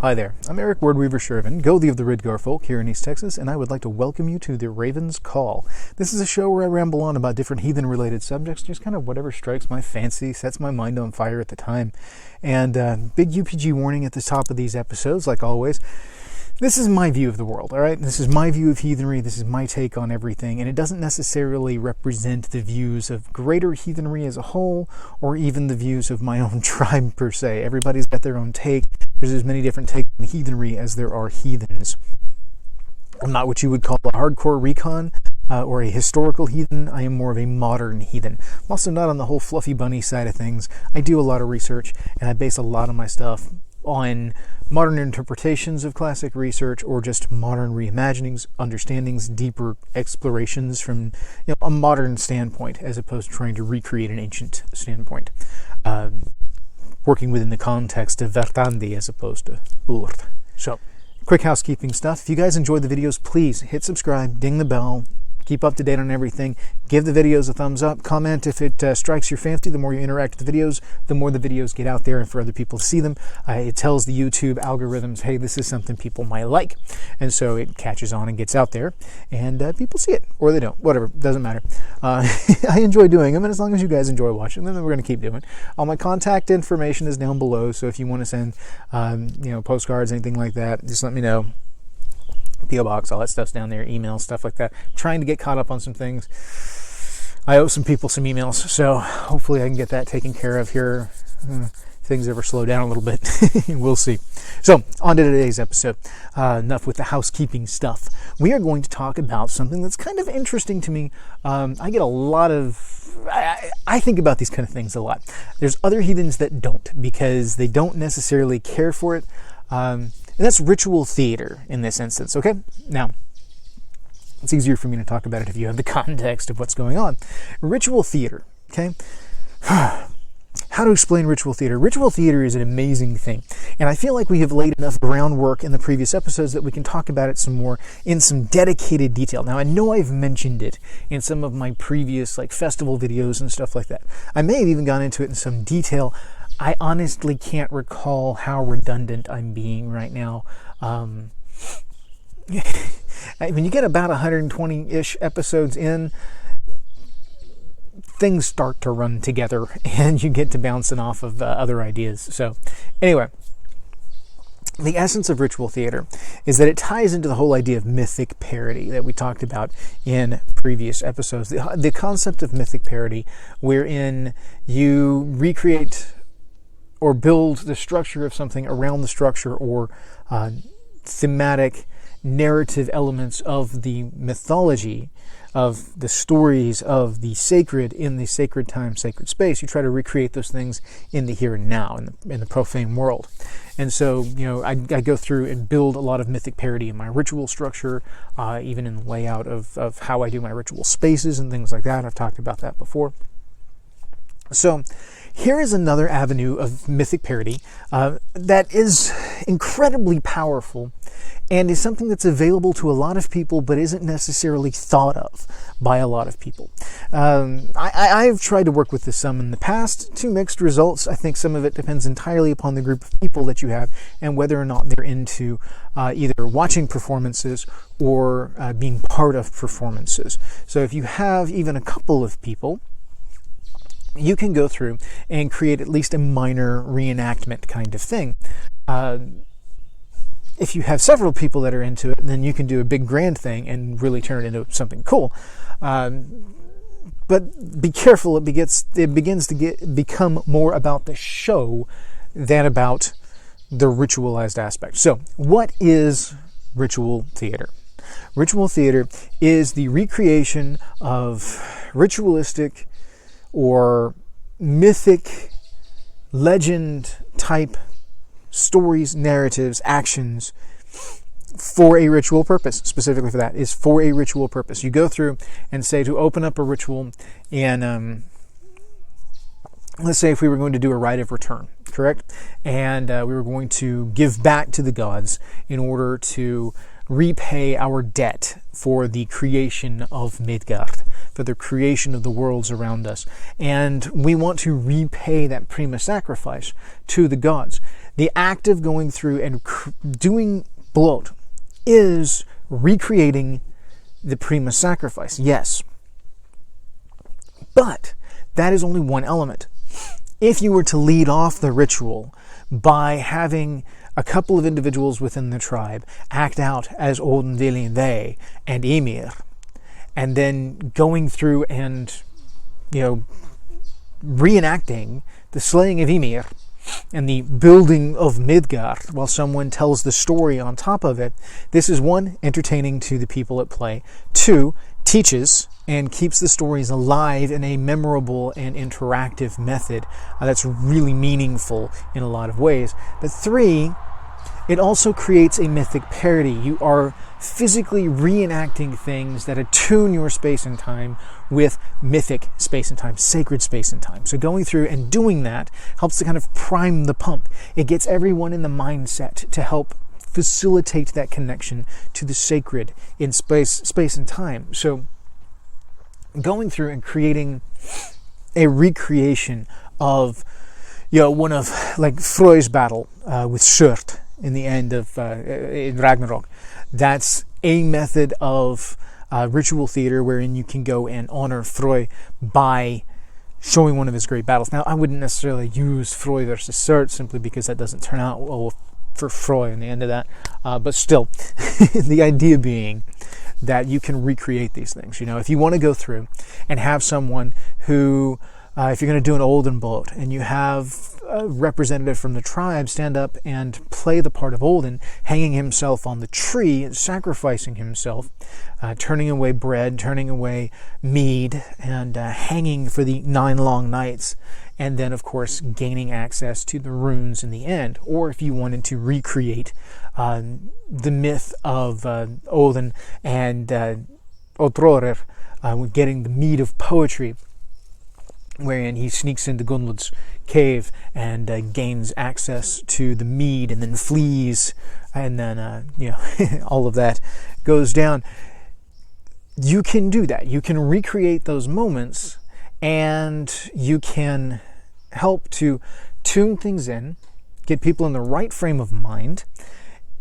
Hi there, I'm Eric Wordweaver Sjerven, Gothi of the Ridgar folk here in East Texas, and I would like to welcome you to The Raven's Call. This is a show where I ramble on about different heathen-related subjects, just kind of whatever strikes my fancy, sets my mind on fire at the time. And big UPG warning at the top of these episodes, like always. This is my view of the world, all right? This is my view of heathenry, this is my take on everything, and it doesn't necessarily represent the views of greater heathenry as a whole, or even the views of my own tribe per se. Everybody's got their own take. There's as many different takes on heathenry as there are heathens. I'm not what you would call a hardcore recon or a historical heathen. I am more of a modern heathen. I'm also not on the whole fluffy bunny side of things. I do a lot of research, and I base a lot of my stuff on modern interpretations of classic research or just modern reimaginings, understandings, deeper explorations from a modern standpoint as opposed to trying to recreate an ancient standpoint. Working within the context of Vertandi as opposed to Urd. So, quick housekeeping stuff. If you guys enjoy the videos, please hit subscribe, ding the bell, keep up to date on everything. Give the videos a thumbs up. Comment if it strikes your fancy. The more you interact with the videos, the more the videos get out there and for other people to see them. It tells the YouTube algorithms, hey, this is something people might like. And so it catches on and gets out there. And people see it. Or they don't. Whatever. Doesn't matter. I enjoy doing them. And as long as you guys enjoy watching them, then we're going to keep doing it. All my contact information is down below. So if you want to send postcards, anything like that, just let me know. P.O. Box, all that stuff's down there, emails, stuff like that. Trying to get caught up on some things. I owe some people some emails, so hopefully I can get that taken care of here. Things ever slow down a little bit. We'll see. So, on to today's episode. Enough with the housekeeping stuff. We are going to talk about something that's kind of interesting to me. I get a lot of... I think about these kind of things a lot. There's other heathens that don't, because they don't necessarily care for it. And that's ritual theater in this instance, okay? Now, it's easier for me to talk about it if you have the context of what's going on. Ritual theater, okay? How to explain ritual theater? Ritual theater is an amazing thing, and I feel like we have laid enough groundwork in the previous episodes that we can talk about it some more in some dedicated detail. Now, I know I've mentioned it in some of my previous festival videos and stuff like that. I may have even gone into it in some detail. I honestly can't recall how redundant I'm being right now. When you get about 120-ish episodes in, things start to run together and you get to bouncing off of other ideas. So anyway, the essence of ritual theater is that it ties into the whole idea of mythic parody that we talked about in previous episodes. The concept of mythic parody, wherein you recreate or build the structure of something around the structure or thematic narrative elements of the mythology, of the stories of the sacred in the sacred time, sacred space. You try to recreate those things in the here and now, in the profane world. And so, I go through and build a lot of mythic parody in my ritual structure, even in the layout of how I do my ritual spaces and things like that. I've talked about that before. So, here is another avenue of mythic parody that is incredibly powerful and is something that's available to a lot of people but isn't necessarily thought of by a lot of people. I've tried to work with this some in the past to mixed results. I think some of it depends entirely upon the group of people that you have and whether or not they're into either watching performances or being part of performances. So if you have even a couple of people, you can go through and create at least a minor reenactment kind of thing. If you have several people that are into it, then you can do a big grand thing and really turn it into something cool. But be careful, it begins to become more about the show than about the ritualized aspect. So, what is ritual theater? Ritual theater is the recreation of ritualistic or mythic, legend-type stories, narratives, actions for a ritual purpose. Specifically for that, is for a ritual purpose. You go through and say to open up a ritual, and let's say if we were going to do a rite of return, correct? And we were going to give back to the gods in order to repay our debt for the creation of Midgard, for the creation of the worlds around us. And we want to repay that prima sacrifice to the gods. The act of going through and doing blot is recreating the prima sacrifice, yes. But that is only one element. If you were to lead off the ritual by having a couple of individuals within the tribe act out as Odin, Dilin and Ymir, and then going through and, reenacting the slaying of Ymir and the building of Midgard while someone tells the story on top of it, this is one, entertaining to the people at play, two, teaches and keeps the stories alive in a memorable and interactive method that's really meaningful in a lot of ways. But three, it also creates a mythic parody. You are physically reenacting things that attune your space and time with mythic space and time, sacred space and time. So going through and doing that helps to kind of prime the pump. It gets everyone in the mindset to help facilitate that connection to the sacred in space and time. So going through and creating a recreation of, one of like Frey's battle with Sjord in the end of in Ragnarok. That's a method of ritual theater wherein you can go and honor Frey by showing one of his great battles. Now, I wouldn't necessarily use Frey versus Sjord simply because that doesn't turn out well for Frey in the end of that. But still, the idea being that you can recreate these things. If you want to go through and have someone who, if you're going to do an Olden boat and you have a representative from the tribe stand up and play the part of Olden, hanging himself on the tree, sacrificing himself, turning away bread, turning away mead, and hanging for the 9 long nights, and then, of course, gaining access to the runes in the end. Or if you wanted to recreate the myth of Odin and Otrorir, getting the mead of poetry, wherein he sneaks into Gunnlod's cave and gains access to the mead and then flees, and then all of that goes down. You can do that. You can recreate those moments, and you can help to tune things in, get people in the right frame of mind,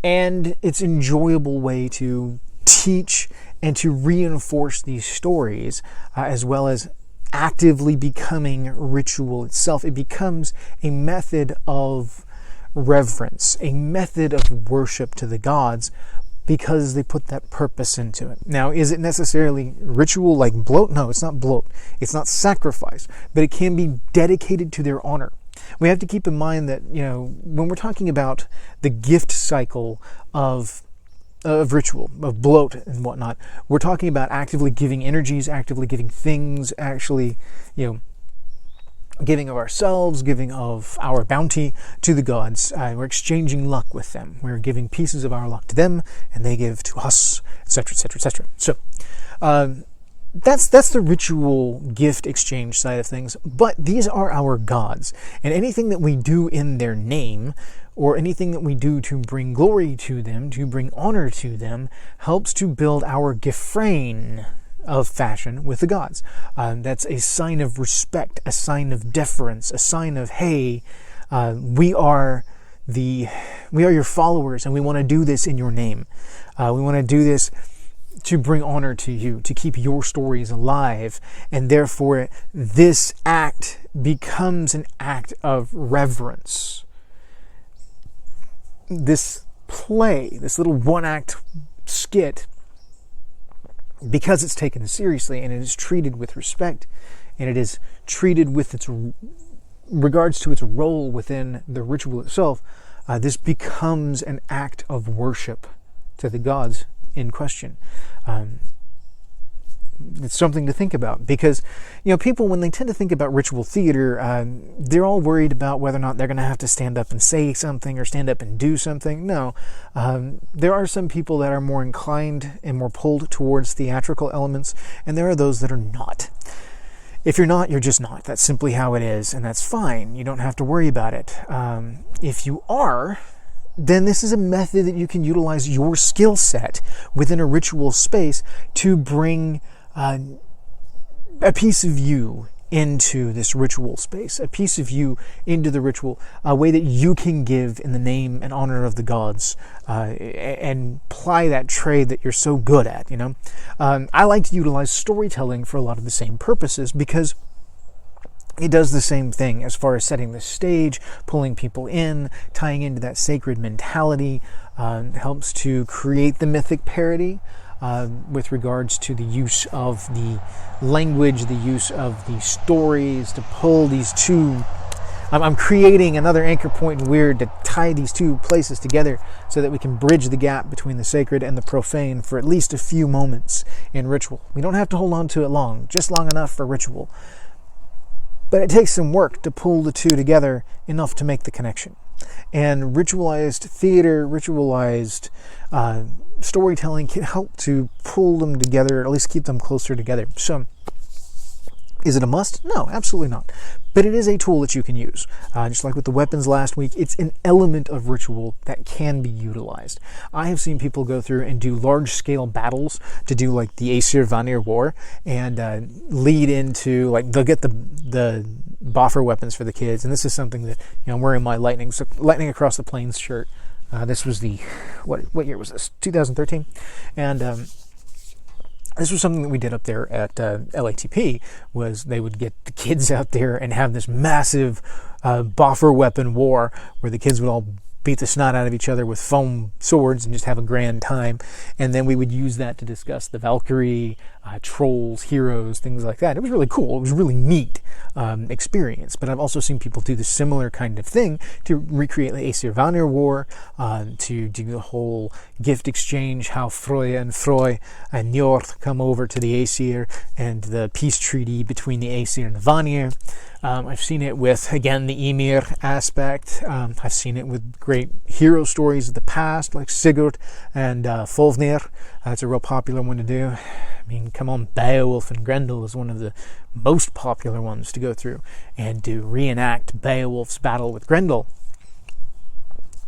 and it's an enjoyable way to teach and to reinforce these stories, as well as actively becoming ritual itself. It becomes a method of reverence, a method of worship to the gods, because they put that purpose into it. Now, is it necessarily ritual like bloat? No, it's not bloat. It's not sacrifice, but it can be dedicated to their honor. We have to keep in mind that, when we're talking about the gift cycle of ritual, of bloat and whatnot, we're talking about actively giving energies, actively giving things, actually, giving of ourselves, giving of our bounty to the gods. We're exchanging luck with them. We're giving pieces of our luck to them, and they give to us, etc., etc., etc. So, that's the ritual gift exchange side of things. But these are our gods, and anything that we do in their name, or anything that we do to bring glory to them, to bring honor to them, helps to build our gefrain of fashion with the gods. That's a sign of respect, a sign of deference, a sign of, hey, we are your followers, and we want to do this in your name. We want to do this to bring honor to you, to keep your stories alive, and therefore this act becomes an act of reverence. This play, this little one-act skit, because it's taken seriously and it is treated with respect, and it is treated with its regards to its role within the ritual itself, this becomes an act of worship to the gods in question. It's something to think about, because people, when they tend to think about ritual theater, they're all worried about whether or not they're going to have to stand up and say something or stand up and do something. No, there are some people that are more inclined and more pulled towards theatrical elements, and there are those that are not. If you're not, you're just not. That's simply how it is, and that's fine. You don't have to worry about it. If you are, then this is a method that you can utilize your skill set within a ritual space to bring a piece of you into this ritual space, a piece of you into the ritual, a way that you can give in the name and honor of the gods, and ply that trade that you're so good at, I like to utilize storytelling for a lot of the same purposes, because it does the same thing as far as setting the stage, pulling people in, tying into that sacred mentality, helps to create the mythic parody with regards to the use of the language, the use of the stories to pull these two. I'm creating another anchor point in weird to tie these two places together so that we can bridge the gap between the sacred and the profane for at least a few moments in ritual. We don't have to hold on to it long, just long enough for ritual. But it takes some work to pull the two together enough to make the connection. And ritualized theater, ritualized storytelling can help to pull them together, or at least keep them closer together. So, is it a must? No, absolutely not. But it is a tool that you can use. Just like with the weapons last week, it's an element of ritual that can be utilized. I have seen people go through and do large-scale battles to do like the Aesir Vanir War, and lead into, like, they'll get the boffer weapons for the kids. And this is something that, I'm wearing my Lightning Across the Plains shirt. This was what year was this? 2013. And this was something that we did up there at LATP, was they would get the kids out there and have this massive boffer weapon war where the kids would all beat the snot out of each other with foam swords and just have a grand time. And then we would use that to discuss the Valkyrie, trolls, heroes, things like that. It was really cool. It was a really neat experience. But I've also seen people do the similar kind of thing to recreate the Aesir Vanir War, to do the whole gift exchange, how Freya and Froy and Njord come over to the Aesir, and the peace treaty between the Aesir and the Vanir. I've seen it with, again, the Ymir aspect. I've seen it with great hero stories of the past, like Sigurd and Fölnir. That's a real popular one to do. I mean, come on, Beowulf and Grendel is one of the most popular ones to go through, and to reenact Beowulf's battle with Grendel.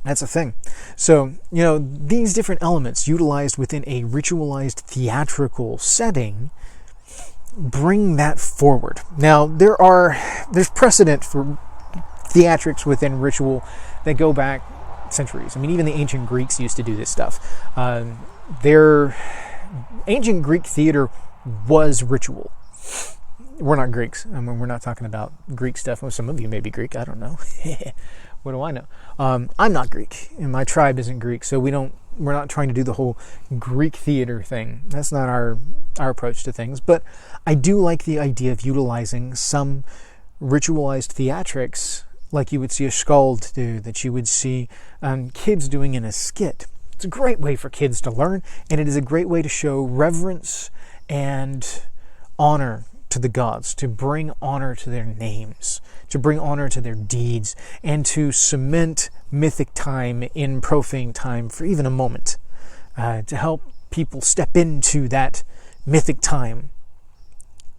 That's a thing. So, these different elements utilized within a ritualized theatrical setting bring that forward. Now, there's precedent for theatrics within ritual that go back centuries. I mean, even the ancient Greeks used to do this stuff. Their ancient Greek theater was ritual. We're not Greeks. I mean, we're not talking about Greek stuff. Well, some of you may be Greek. I don't know. What do I know? I'm not Greek, and my tribe isn't Greek, so we're not trying to do the whole Greek theater thing. That's not our approach to things. But I do like the idea of utilizing some ritualized theatrics, like you would see a skald do, that you would see kids doing in a skit. It's a great way for kids to learn, and it is a great way to show reverence and honor to the gods, to bring honor to their names, to bring honor to their deeds, and to cement mythic time in profane time for even a moment, to help people step into that mythic time,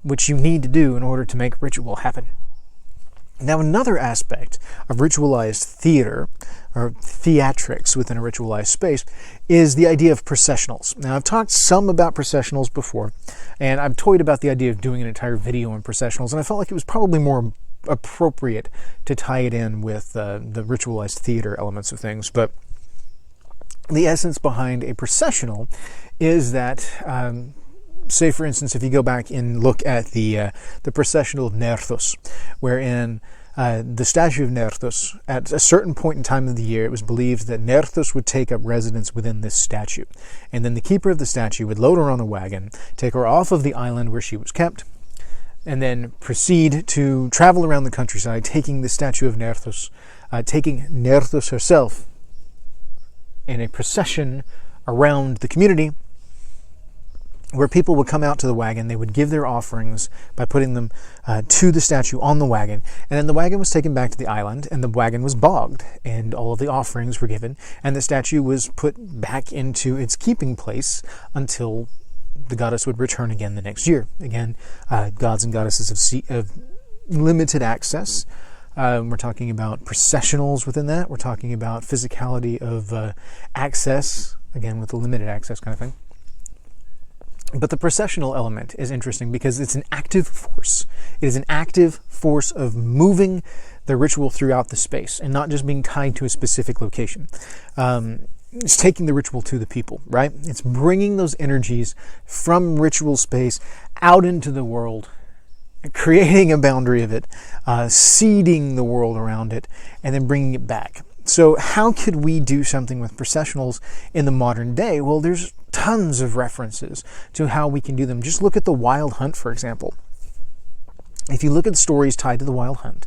which you need to do in order to make ritual happen. Now, another aspect of ritualized theater, or theatrics within a ritualized space, is the idea of processionals. Now, I've talked some about processionals before, and I've toyed about the idea of doing an entire video on processionals, and I felt like it was probably more appropriate to tie it in with the ritualized theater elements of things. But the essence behind a processional is that, say, for instance, if you go back and look at the processional of Nerthus, wherein the statue of Nerthus, at a certain point in time of the year, it was believed that Nerthus would take up residence within this statue. And then the keeper of the statue would load her on a wagon, take her off of the island where she was kept, and then proceed to travel around the countryside, taking the statue of Nerthus, taking Nerthus herself in a procession around the community, where people would come out to the wagon. They would give their offerings by putting them to the statue on the wagon, and then the wagon was taken back to the island, and the wagon was bogged, and all of the offerings were given, and the statue was put back into its keeping place until the goddess would return again the next year. Again, gods and goddesses of limited access. We're talking about processionals within that. We're talking about physicality of access, again with the limited access kind of thing. But the processional element is interesting because it's an active force. It is an active force of moving the ritual throughout the space and not just being tied to a specific location. It's taking the ritual to the people, right? It's bringing those energies from ritual space out into the world, creating a boundary of it, seeding the world around it, and then bringing it back. So how could we do something with processionals in the modern day? Well, there's tons of references to how we can do them. Just look at the Wild Hunt, for example. If you look at stories tied to the Wild Hunt,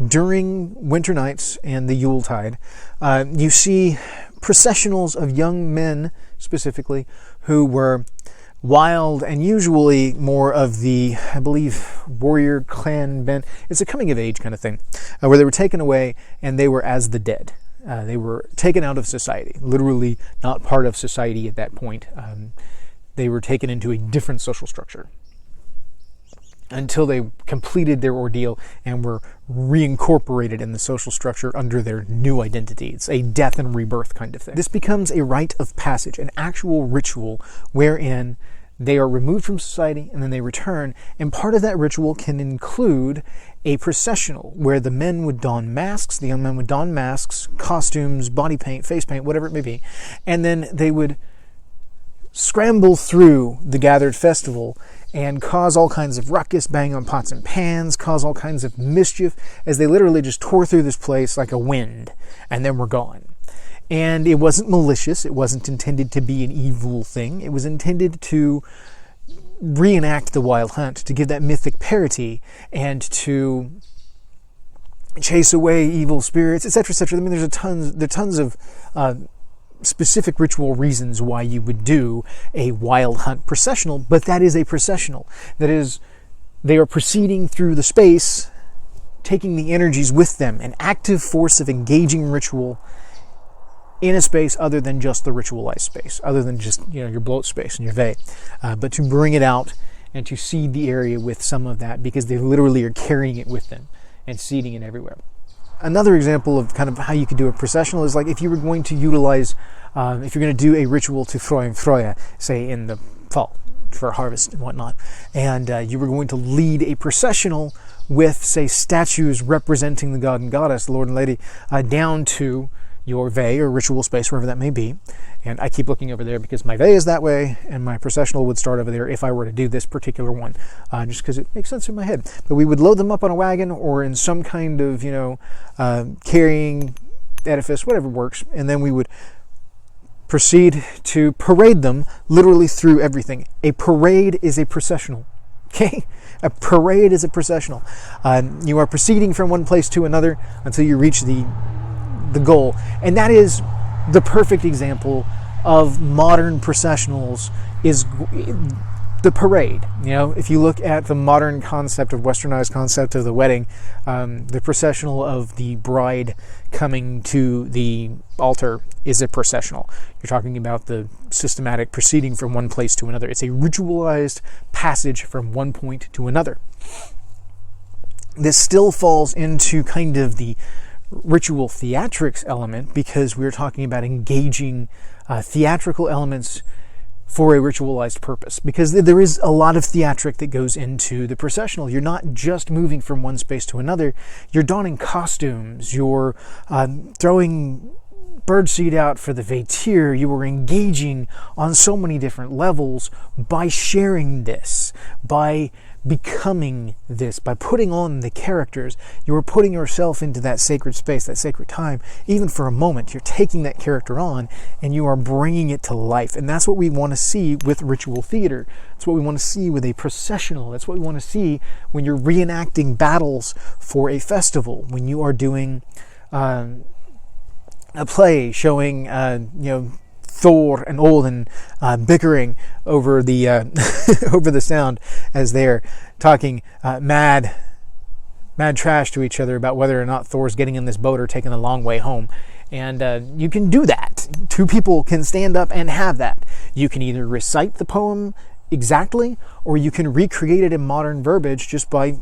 during winter nights and the Yuletide, you see processionals of young men, specifically, who were wild and usually more of the, I believe, warrior clan bent. It's a coming of age kind of thing, where they were taken away and they were as the dead. They were taken out of society, literally not part of society at that point. They were taken into a different social structure until they completed their ordeal and were reincorporated in the social structure under their new identity. It's a death and rebirth kind of thing. This becomes a rite of passage, an actual ritual wherein they are removed from society and then they return. And part of that ritual can include a processional where the men would don masks, the young men would don masks, costumes, body paint, face paint, whatever it may be. And then they would scramble through the gathered festival and cause all kinds of ruckus, bang on pots and pans, cause all kinds of mischief as they literally just tore through this place like a wind and then were gone. And it wasn't malicious. It wasn't intended to be an evil thing. It was intended to reenact the Wild Hunt, to give that mythic parody and to chase away evil spirits, etc., etc. I mean, there are tons of specific ritual reasons why you would do a Wild Hunt processional, but that is a processional. That is, they are proceeding through the space, taking the energies with them, an active force of engaging ritual in a space other than just the ritualized space, other than just your bloat space and your vey, but to bring it out and to seed the area with some of that, because they literally are carrying it with them and seeding it everywhere. Another example of kind of how you could do a processional is like if you were going to utilize, if you're going to do a ritual to Freya, say in the fall for harvest and whatnot, and you were going to lead a processional with, say, statues representing the god and goddess, the lord and lady, down to your vey or ritual space, wherever that may be. And I keep looking over there because my vey is that way and my processional would start over there if I were to do this particular one, just because it makes sense in my head. But we would load them up on a wagon or in some kind of, carrying edifice, whatever works, and then we would proceed to parade them literally through everything. A parade is a processional. Okay? A parade is a processional. You are proceeding from one place to another until you reach the goal. And that is the perfect example of modern processionals, is the parade. If you look at the modern concept of westernized concept of the wedding, the processional of the bride coming to the altar is a processional. You're talking about the systematic proceeding from one place to another. It's a ritualized passage from one point to another. This still falls into kind of the ritual theatrics element, because we're talking about engaging theatrical elements for a ritualized purpose, because there is a lot of theatric that goes into the processional. You're not just moving from one space to another. You're donning costumes. You're throwing birdseed out for the vétir. You are engaging on so many different levels by sharing this, by becoming this, by putting on the characters. You are putting yourself into that sacred space, that sacred time. Even for a moment, you're taking that character on and you are bringing it to life. And that's what we want to see with ritual theater. That's what we want to see with a processional. That's what we want to see when you're reenacting battles for a festival, when you are doing a play showing Thor and Odin bickering over the over the sound as they're talking mad trash to each other about whether or not Thor's getting in this boat or taking the long way home. And you can do that. Two people can stand up and have that. You can either recite the poem exactly, or you can recreate it in modern verbiage just by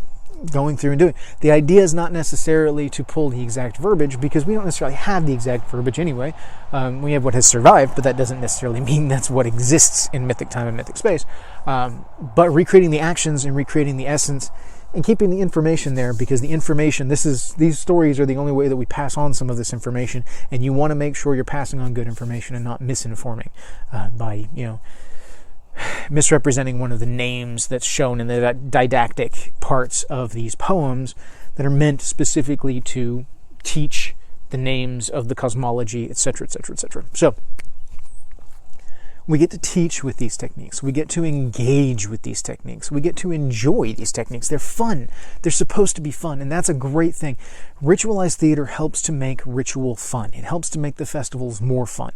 going through and doing. The idea is not necessarily to pull the exact verbiage, because we don't necessarily have the exact verbiage anyway. We have what has survived, but that doesn't necessarily mean that's what exists in mythic time and mythic space. But recreating the actions and recreating the essence and keeping the information there, because the information, these stories are the only way that we pass on some of this information, and you want to make sure you're passing on good information and not misinforming by, misrepresenting one of the names that's shown in the didactic parts of these poems that are meant specifically to teach the names of the cosmology, etc., etc., etc. So we get to teach with these techniques. We get to engage with these techniques. We get to enjoy these techniques. They're fun. They're supposed to be fun, and that's a great thing. Ritualized theater helps to make ritual fun. It helps to make the festivals more fun.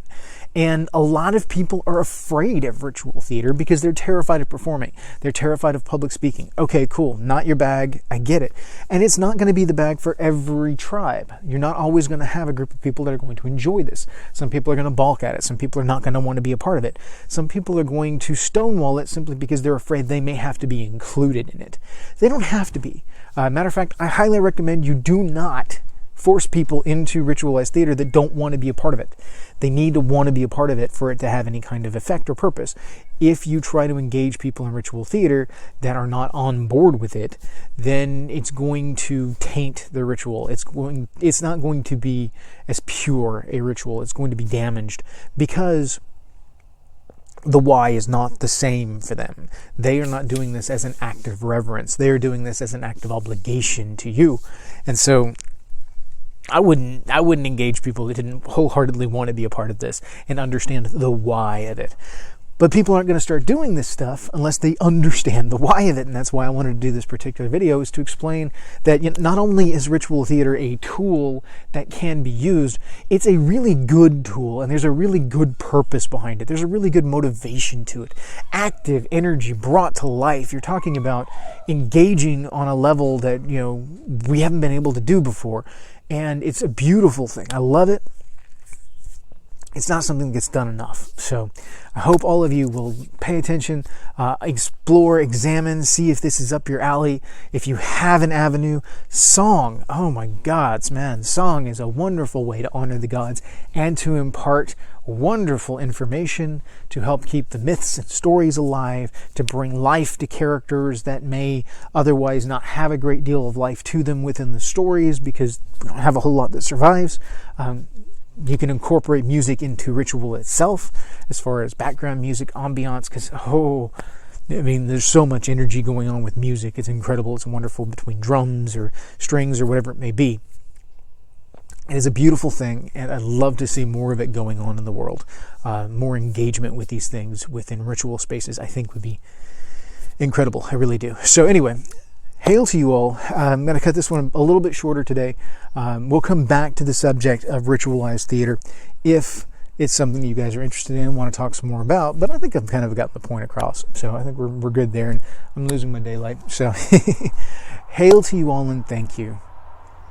And a lot of people are afraid of ritual theater because they're terrified of performing. They're terrified of public speaking. Okay, cool. Not your bag. I get it. And it's not going to be the bag for every tribe. You're not always going to have a group of people that are going to enjoy this. Some people are going to balk at it. Some people are not going to want to be a part of it. Some people are going to stonewall it simply because they're afraid they may have to be included in it. They don't have to be. Matter of fact, I highly recommend you do not force people into ritualized theater that don't want to be a part of it. They need to want to be a part of it for it to have any kind of effect or purpose. If you try to engage people in ritual theater that are not on board with it, then it's going to taint the ritual. It's not going to be as pure a ritual. It's going to be damaged because the why is not the same for them. They are not doing this as an act of reverence. They are doing this as an act of obligation to you. And so I wouldn't engage people that didn't wholeheartedly want to be a part of this and understand the why of it. But people aren't going to start doing this stuff unless they understand the why of it, and that's why I wanted to do this particular video, is to explain that not only is ritual theater a tool that can be used, it's a really good tool, and there's a really good purpose behind it. There's a really good motivation to it. Active energy brought to life. You're talking about engaging on a level that we haven't been able to do before. And it's a beautiful thing. I love it. It's not something that gets done enough. So I hope all of you will pay attention, explore, examine, see if this is up your alley. If you have an avenue, song. Oh my gods, man. Song is a wonderful way to honor the gods and to impart wonderful information, to help keep the myths and stories alive, to bring life to characters that may otherwise not have a great deal of life to them within the stories because we don't have a whole lot that survives. You can incorporate music into ritual itself as far as background music, ambiance, because there's so much energy going on with music. It's incredible. It's wonderful between drums or strings or whatever it may be. It is a beautiful thing, and I'd love to see more of it going on in the world. More engagement with these things within ritual spaces, I think, would be incredible. I really do. So anyway, hail to you all. I'm going to cut this one a little bit shorter today. We'll come back to the subject of ritualized theater if it's something you guys are interested in and want to talk some more about. But I think I've kind of got the point across. So I think we're good there, and I'm losing my daylight. So hail to you all, and thank you.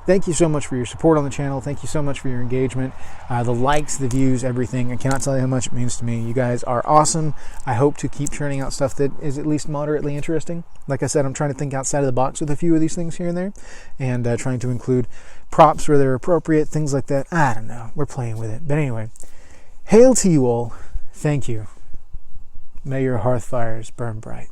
Thank you so much for your support on the channel. Thank you so much for your engagement, the likes, the views, everything. I cannot tell you how much it means to me. You guys are awesome. I hope to keep churning out stuff that is at least moderately interesting. Like I said, I'm trying to think outside of the box with a few of these things here and there, and trying to include props where they're appropriate, things like that. I don't know. We're playing with it. But anyway, hail to you all. Thank you. May your hearth fires burn bright.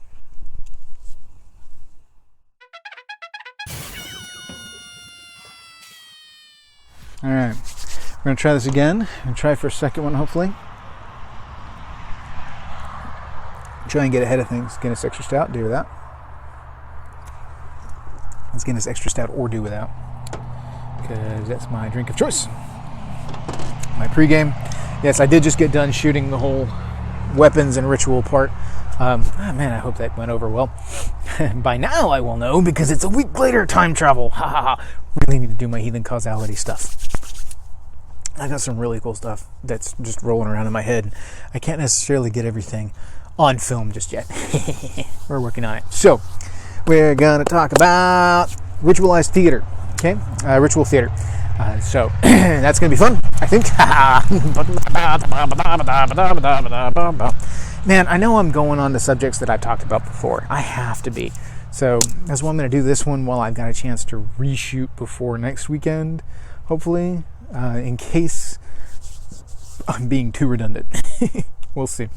All right, we're going to try this again and try for a second one, hopefully. Try and get ahead of things. Guinness Extra Stout, do without. It's Guinness Extra Stout or do without, because that's my drink of choice. My pregame. Yes, I did just get done shooting the whole weapons and ritual part. Man, I hope that went over well. By now I will know, because it's a week later. Time travel. Ha ha ha. Really need to do my heathen causality stuff. I got some really cool stuff that's just rolling around in my head. I can't necessarily get everything on film just yet. We're working on it. So, we're going to talk about ritualized theater. Okay? Ritual theater. So, that's going to be fun, I think. Man, I know I'm going on to subjects that I've talked about before. I have to be. So that's why I'm going to do this one while I've got a chance to reshoot before next weekend, hopefully, in case I'm being too redundant. We'll see.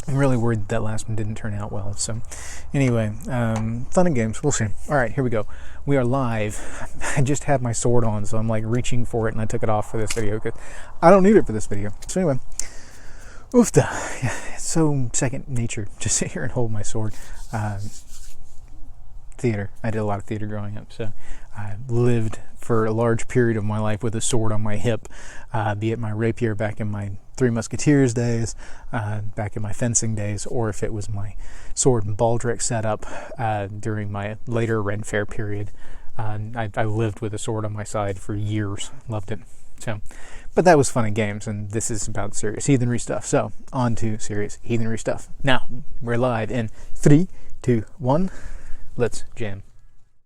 I'm really worried that last one didn't turn out well. So anyway, fun and games. We'll see. All right, here we go. We are live. I just have my sword on, so I'm like reaching for it, and I took it off for this video because I don't need it for this video. So anyway, oofda. Yeah, it's so second nature to sit here and hold my sword. Theater. I did a lot of theater growing up, so I lived for a large period of my life with a sword on my hip, be it my rapier back in my Three Musketeers days, back in my fencing days, or if it was my sword and baldric setup during my later Ren Fair period. I lived with a sword on my side for years. Loved it. So, but that was fun and games, and this is about serious heathenry stuff. So, on to serious heathenry stuff. Now, we're live in 3, 2, 1. Let's jam.